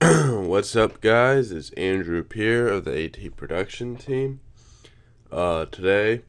What's up, guys? It's Andrew Peer of the AT production team. Today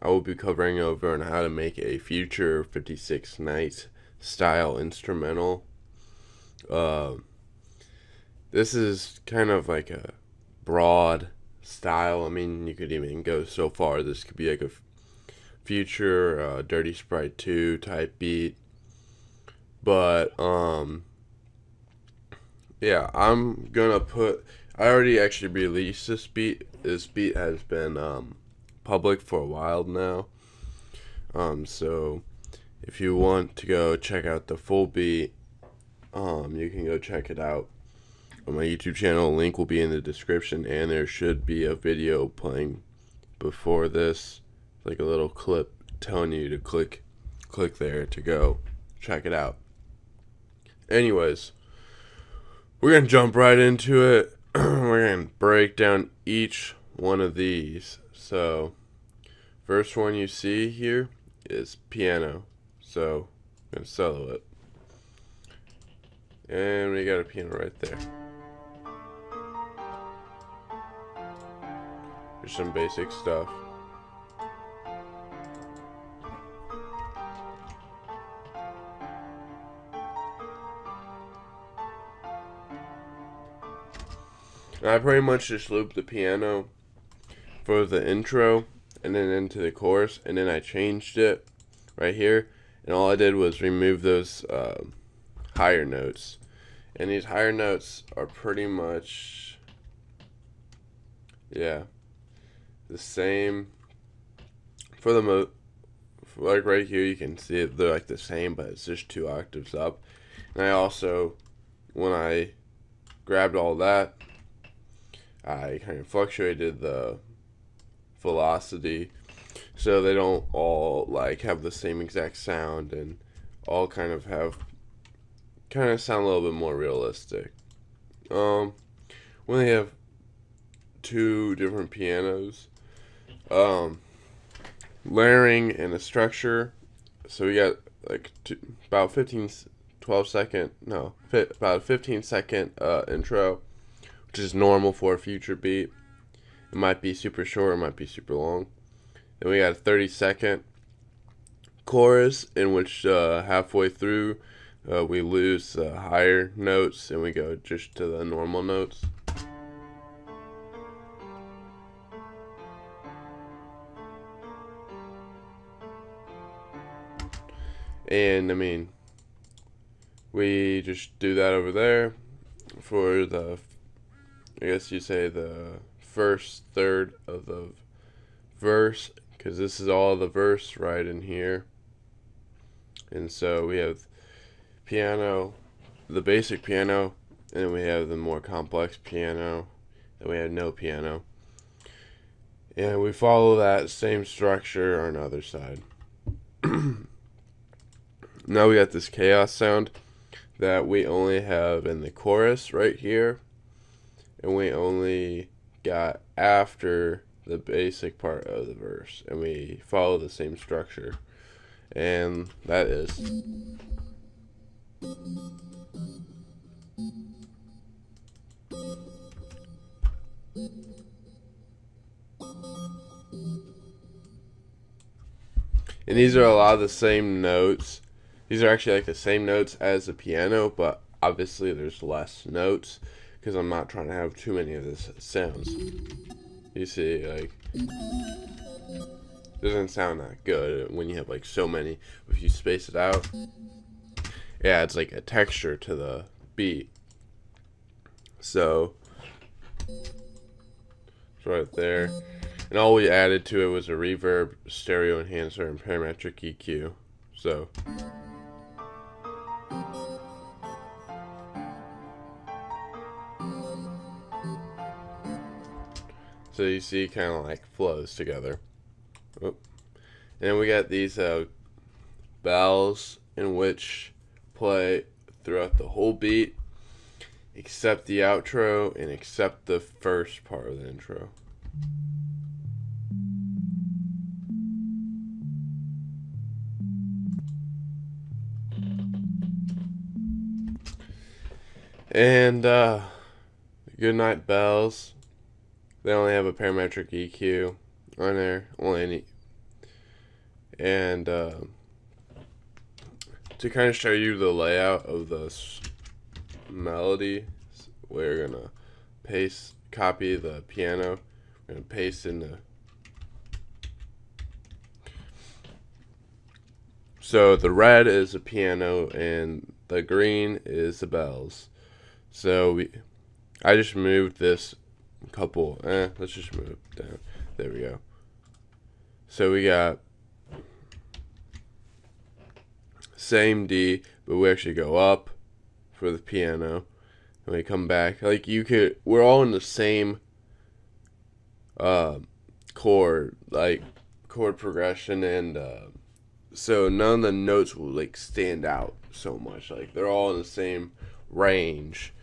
I will be covering over on how to make a future 56 Nights style instrumental. This is kind of like a broad style. I mean, you could even go so far. This could be like a future Dirty Sprite 2 type beat. But yeah, I'm gonna put. I already actually released this beat. This beat has been public for a while now. So if you want to go check out the full beat, you can go check it out on my YouTube channel. Link will be in the description, and there should be a video playing before this, like a little clip telling you to click there to go check it out. Anyways, we're going to jump right into it. We're going to break down each one of these. So, first one you see here is piano. So, I'm going to solo it. And we got a piano right there. There's some basic stuff. And I pretty much just looped the piano for the intro and then into the chorus, and then I changed it right here, and all I did was remove those higher notes. And these higher notes are pretty much, yeah, the same for the like right here you can see it, they're like the same, but it's just 2 octaves up. And I also, when I grabbed all that, I kind of fluctuated the velocity so they don't all like have the same exact sound, and all kind of sound a little bit more realistic. When they have 2 different pianos, layering and a structure. So we got like about 15 second intro, which is normal for a future beat. It might be super short, it might be super long. Then we got a 30-second chorus, in which halfway through we lose the higher notes and we go just to the normal notes. And I mean, we just do that over there for the, I guess you say, the first third of the verse, because this is all the verse right in here. And so we have piano, the basic piano, and then we have the more complex piano, then we have no piano. And we follow that same structure on the other side. Now we got this chaos sound that we only have in the chorus right here, and we only got after the basic part of the verse, and we follow the same structure, and that is and these are a lot of the same notes. These are actually like the same notes as the piano, but obviously there's less notes because I'm not trying to have too many of this sounds. You see, like, it doesn't sound that good when you have like so many. If you space it out, yeah, it's like a texture to the beat. So it's right there. And all we added to it was a reverb, stereo enhancer, and parametric EQ. So you see, kind of like flows together. Oh. And then we got these bells, in which play throughout the whole beat, except the outro and except the first part of the intro. And Goodnight Bells. They only have a parametric EQ on there, only any. And to kind of show you the layout of the melody, we're gonna copy the piano. We're gonna paste in the. So the red is the piano and the green is the bells. So I just moved this couple. Let's just move it down. There we go. So we got same D, but we actually go up for the piano, and we come back. Like we're all in the same chord, like chord progression, and so none of the notes will like stand out so much. Like they're all in the same range.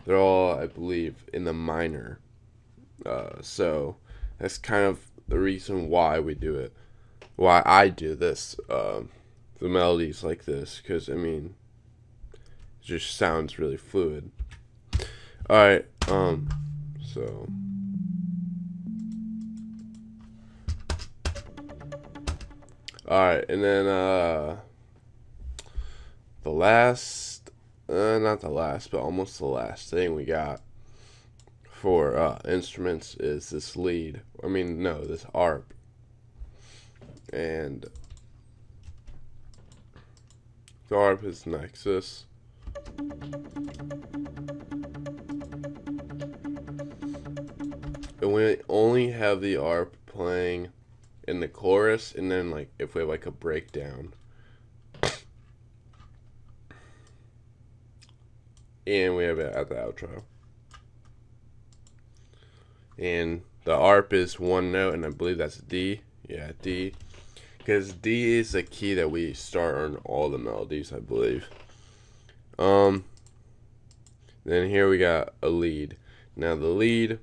They're all, I believe, in the minor. So that's kind of the reason why we do it. Why I do this. The melodies like this, because I mean, it just sounds really fluid. All right. So. Alright, and then the last, not the last, but almost the last thing we got for instruments is this lead. I mean, no, this ARP. And the ARP is Nexus. And we only have the ARP playing in the chorus, and then like if we have like a breakdown, and we have it at the outro. And the ARP is one note, and I believe that's D. Yeah, D, because D is the key that we start on all the melodies, I believe. Then here we got a lead. Now the lead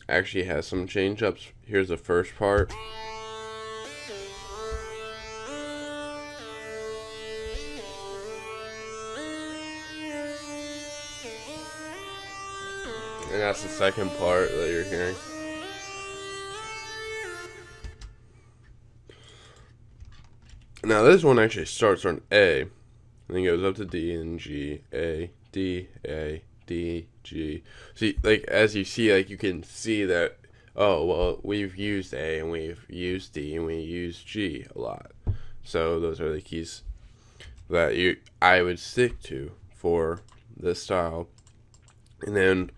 actually has some change ups. Here's the first part. And that's the second part that you're hearing. Now this one actually starts on A, and then goes up to D and G, A, D, G. See, like as you see, like you can see that. Oh well, we've used A and we've used D and we use G a lot. So those are the keys that I would stick to for this style. And then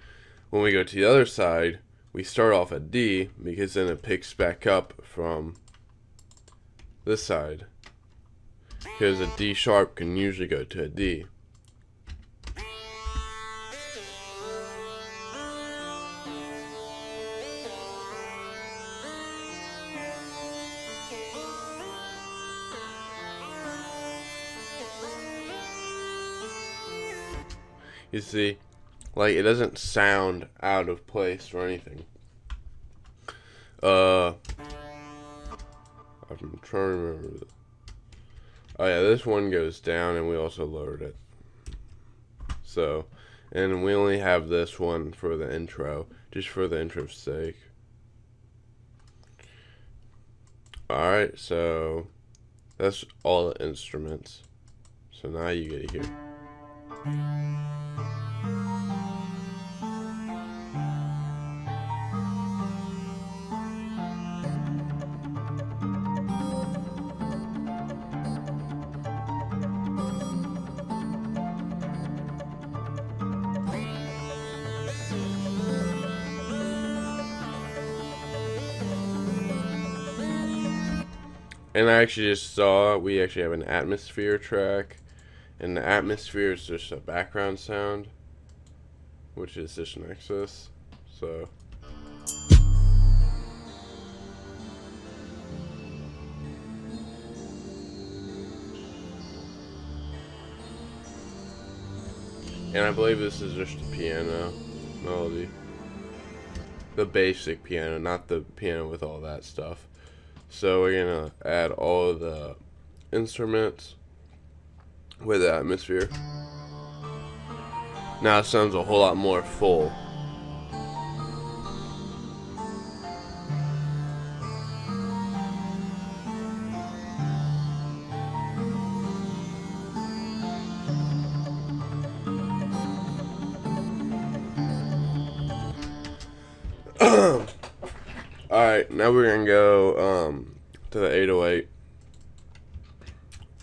when we go to the other side, we start off at D, because then it picks back up from this side. Because a D sharp can usually go to a D. You see, like it doesn't sound out of place or anything. I'm trying to remember. Oh yeah, this one goes down, and we also lowered it. So, and we only have this one for the intro, just for the intro's sake. Alright, so that's all the instruments. So now you get to hear. And I actually just saw we actually have an atmosphere track, and the atmosphere is just a background sound, which is just Nexus. So and I believe this is just a piano melody. The basic piano, not the piano with all that stuff. So we're gonna add all of the instruments with the atmosphere. Now it sounds a whole lot more full. Alright, now we're gonna go to the 808.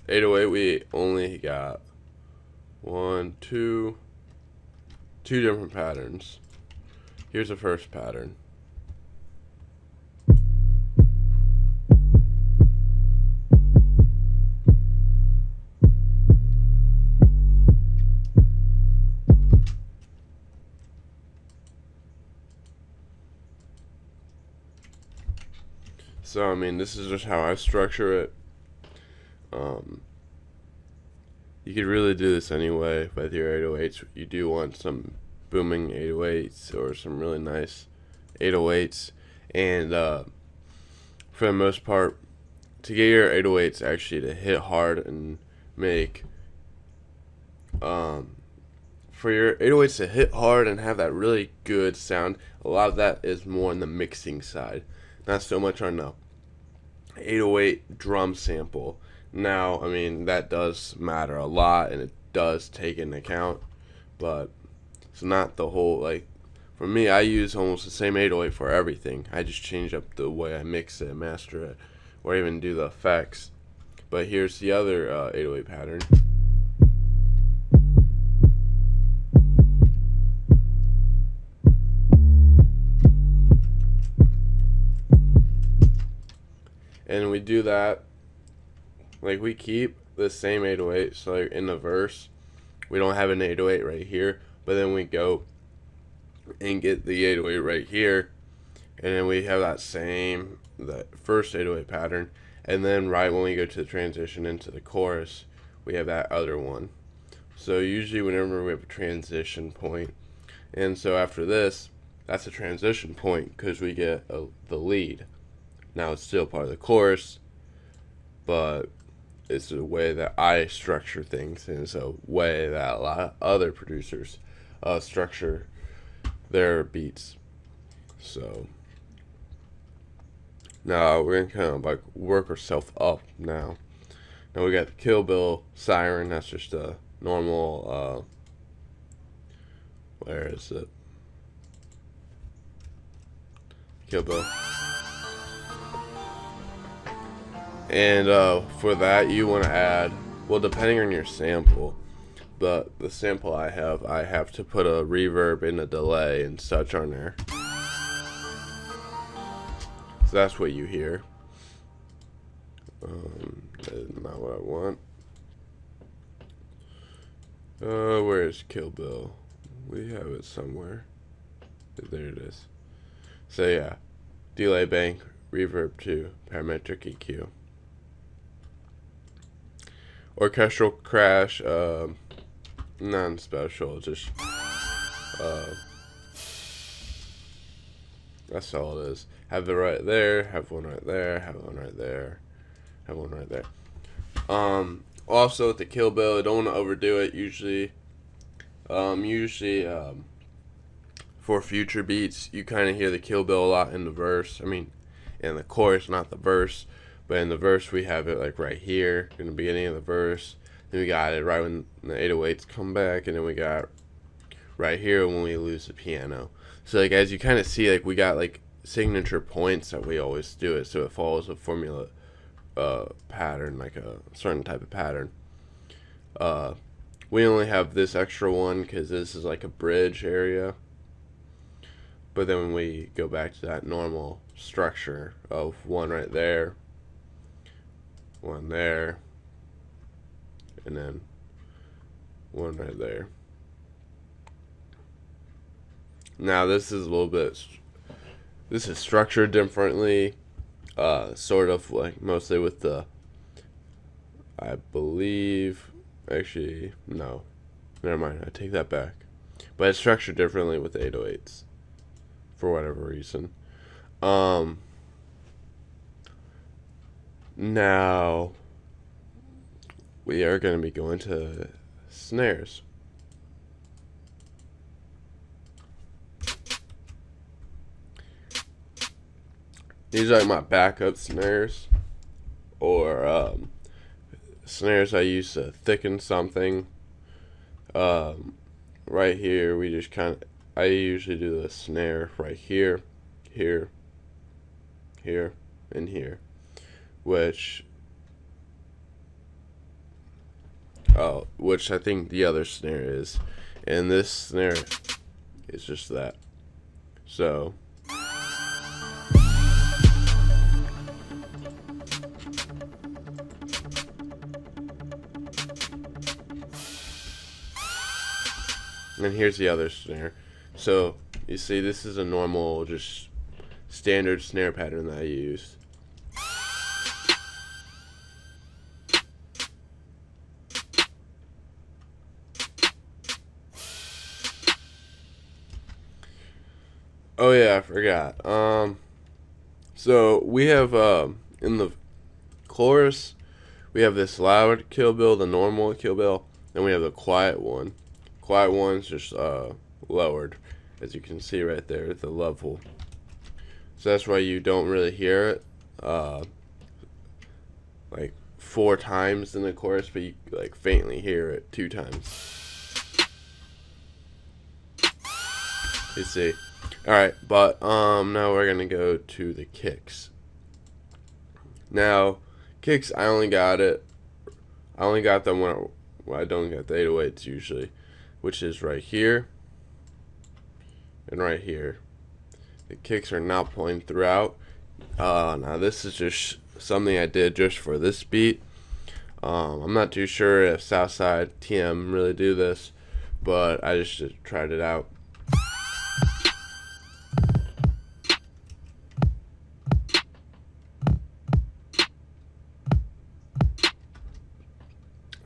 808, we only got two different patterns. Here's the first pattern. So, I mean, this is just how I structure it. You could really do this anyway with your 808s. You do want some booming 808s or some really nice 808s. And for the most part, to get your 808s actually to hit hard and make... for your 808s to hit hard and have that really good sound, a lot of that is more on the mixing side. Not so much on the 808 drum sample. Now, I mean, that does matter a lot, and it does take into account, but it's not the whole, like, for me, I use almost the same 808 for everything. I just change up the way I mix it, master it, or even do the effects. But here's the other 808 pattern. And we do that, like, we keep the same 808, so like in the verse, we don't have an 808 right here, but then we go and get the 808 right here, and then we have that first 808 pattern, and then right when we go to the transition into the chorus, we have that other one. So usually whenever we have a transition point, and so after this, that's a transition point, because we get the lead. Now it's still part of the chorus, but it's a way that I structure things, and it's a way that a lot of other producers structure their beats. So now we're gonna kind of like work ourselves up now. Now we got the Kill Bill siren. That's just a normal. Where is it? Kill Bill. And for that, you want to add, well, depending on your sample, but the sample I have to put a reverb and a delay and such on there. So that's what you hear. That is not what I want. Where's Kill Bill? We have it somewhere. There it is. So yeah, delay bank, reverb 2, parametric EQ. Orchestral crash, non-special, just, that's all it is. Have it right there, have one right there, have one right there, have one right there. Also with the Kill Bill, I don't want to overdo it usually. For future beats, you kind of hear the Kill Bill a lot in the verse. I mean, in the chorus, not the verse. But in the verse, we have it like right here in the beginning of the verse. Then we got it right when the 808s come back, and then we got right here when we lose the piano. So like as you kind of see, like we got like signature points that we always do it, so it follows a formula pattern, like a certain type of pattern. We only have this extra one because this is like a bridge area. But then when we go back to that normal structure of one right there, one there, and then one right there. Now this is a little bit, this is structured differently, sort of like mostly with the, I believe, actually, no, never mind, I take that back. But it's structured differently with the 808s, for whatever reason. Now, we are going to be going to snares. These are like my backup snares, or snares I use to thicken something. Right here, we just I usually do the snare right here, here, here, and here, which I think the other snare is, and this snare is just that. So and here's the other snare. So you see, this is a normal, just standard snare pattern that I use. Oh yeah, I forgot. So we have in the chorus, we have this loud kill bill, the normal kill bill, and we have the quiet one. Quiet one's just lowered, as you can see right there at the level. So that's why you don't really hear it like 4 times in the chorus, but you like faintly hear it 2 times. You see. Alright, but now we're gonna go to the kicks. Now, kicks, I only got them when I don't get the 808s usually, which is right here and right here. The kicks are not playing throughout. Now this is just something I did just for this beat. I'm not too sure if Southside TM really do this, but I just tried it out.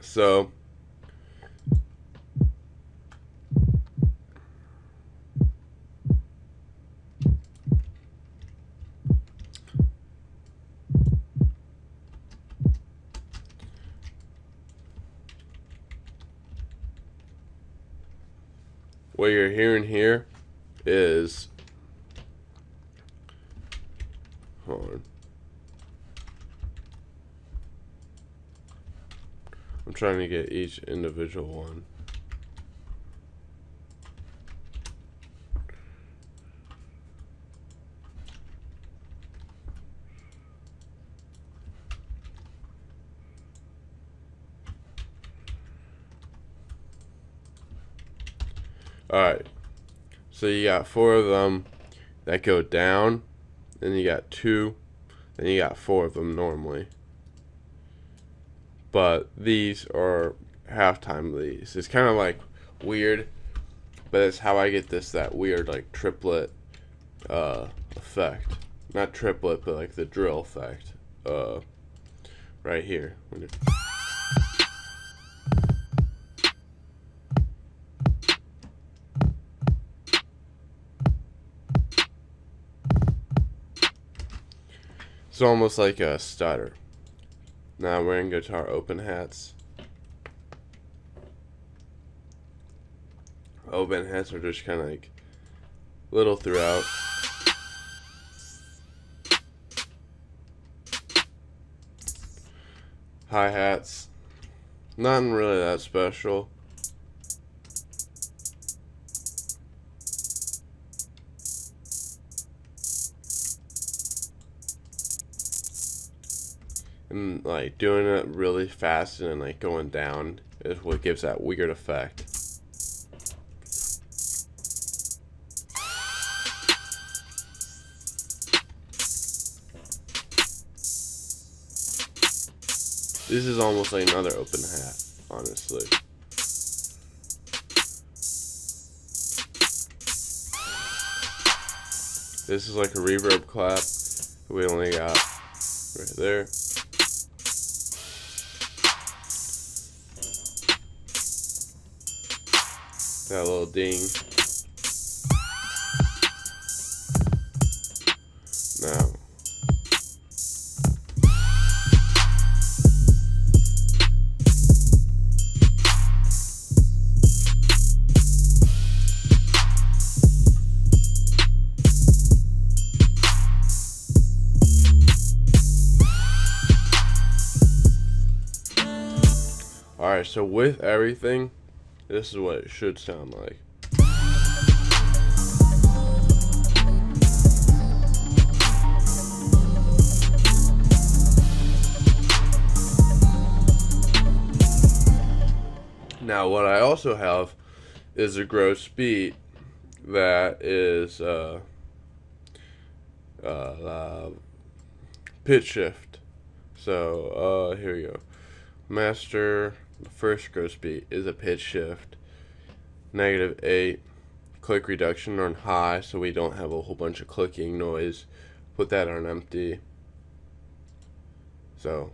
So what you're hearing here is, hold on, I'm trying to get each individual one. Alright, so you got 4 of them that go down, then you got 2, then you got 4 of them normally. But these are halftime leads. It's kind of like weird, but it's how I get that weird like triplet effect. Not triplet, but like the drill effect right here. It's almost like a stutter. Now I'm wearing guitar open hats. Open hats are just kind of like little throughout. Hi-hats, nothing really that special. And like doing it really fast and then like going down is what gives that weird effect. This is almost like another open hat, honestly. This is like a reverb clap. We only got right there. That little ding. Now. Alright, so with everything, this is what it should sound like. Now, what I also have is a gross beat that is pitch shift. So here we go. Master, the first gross beat is a pitch shift, -8, click reduction on high, so we don't have a whole bunch of clicking noise. Put that on empty. So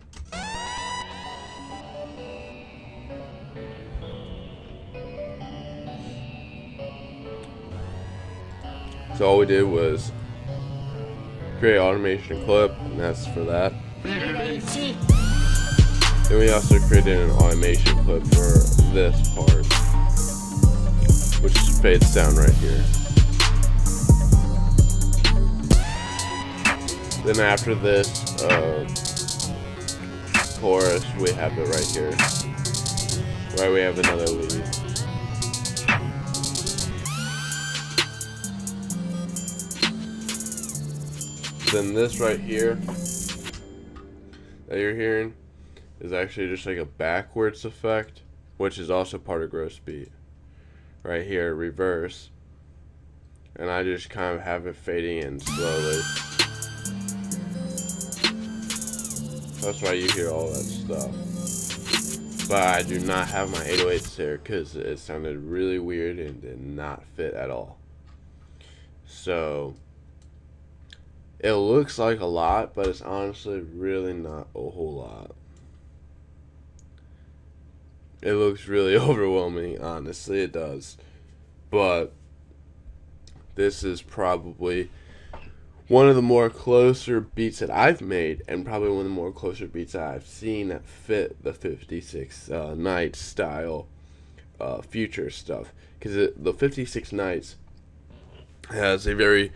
all we did was create automation clip, and that's for that. Then we also created an automation clip for this part, which is fade sound right here. Then after this chorus, we have it right here, where we have another lead. Then this right here that you're hearing is actually just like a backwards effect, which is also part of gross beat. Right here, reverse. And I just kind of have it fading in slowly. That's why you hear all that stuff. But I do not have my 808s there because it sounded really weird and did not fit at all. So it looks like a lot, but it's honestly really not a whole lot. It looks really overwhelming, honestly, it does. But this is probably one of the more closer beats that I've made, and probably one of the more closer beats that I've seen that fit the 56 Nights style future stuff. Because the 56 Nights has a very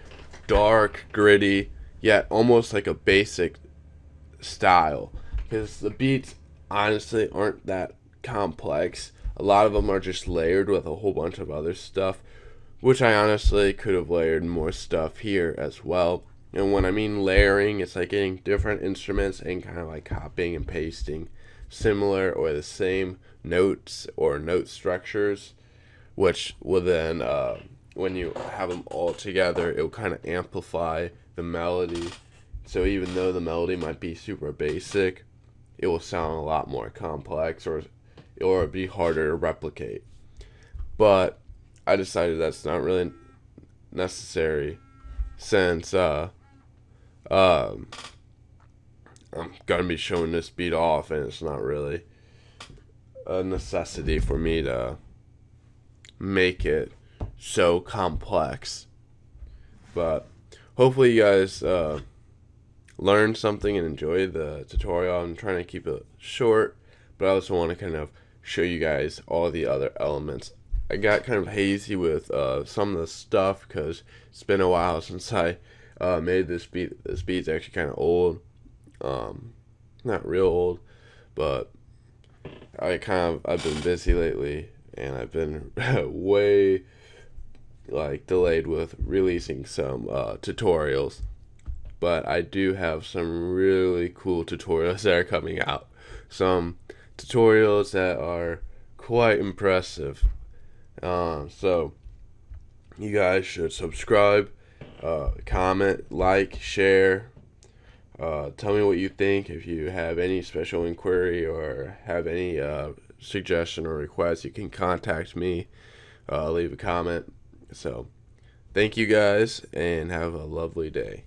dark, gritty, yet almost like a basic style, because the beats honestly aren't that complex. A lot of them are just layered with a whole bunch of other stuff, which I honestly could have layered more stuff here as well. And when I mean layering, it's like getting different instruments and kind of like copying and pasting similar or the same notes or note structures, which will then when you have them all together, it will kind of amplify the melody. So even though the melody might be super basic, it will sound a lot more complex, or be harder to replicate. But I decided that's not really necessary, since I'm gonna be showing this beat off, and it's not really a necessity for me to make it so complex. But hopefully you guys learned something and enjoyed the tutorial. I'm trying to keep it short, but I also want to kind of show you guys all the other elements. I got kind of hazy with some of the stuff because it's been a while since I made this beat. This beat's actually kind of old, not real old, but I've been busy lately, and I've been way delayed with releasing some tutorials. But I do have some really cool tutorials that are coming out. Some tutorials that are quite impressive. So you guys should subscribe, comment, like, share. Tell me what you think. If you have any special inquiry or have any suggestion or request, you can contact me. Leave a comment. So thank you guys, and have a lovely day.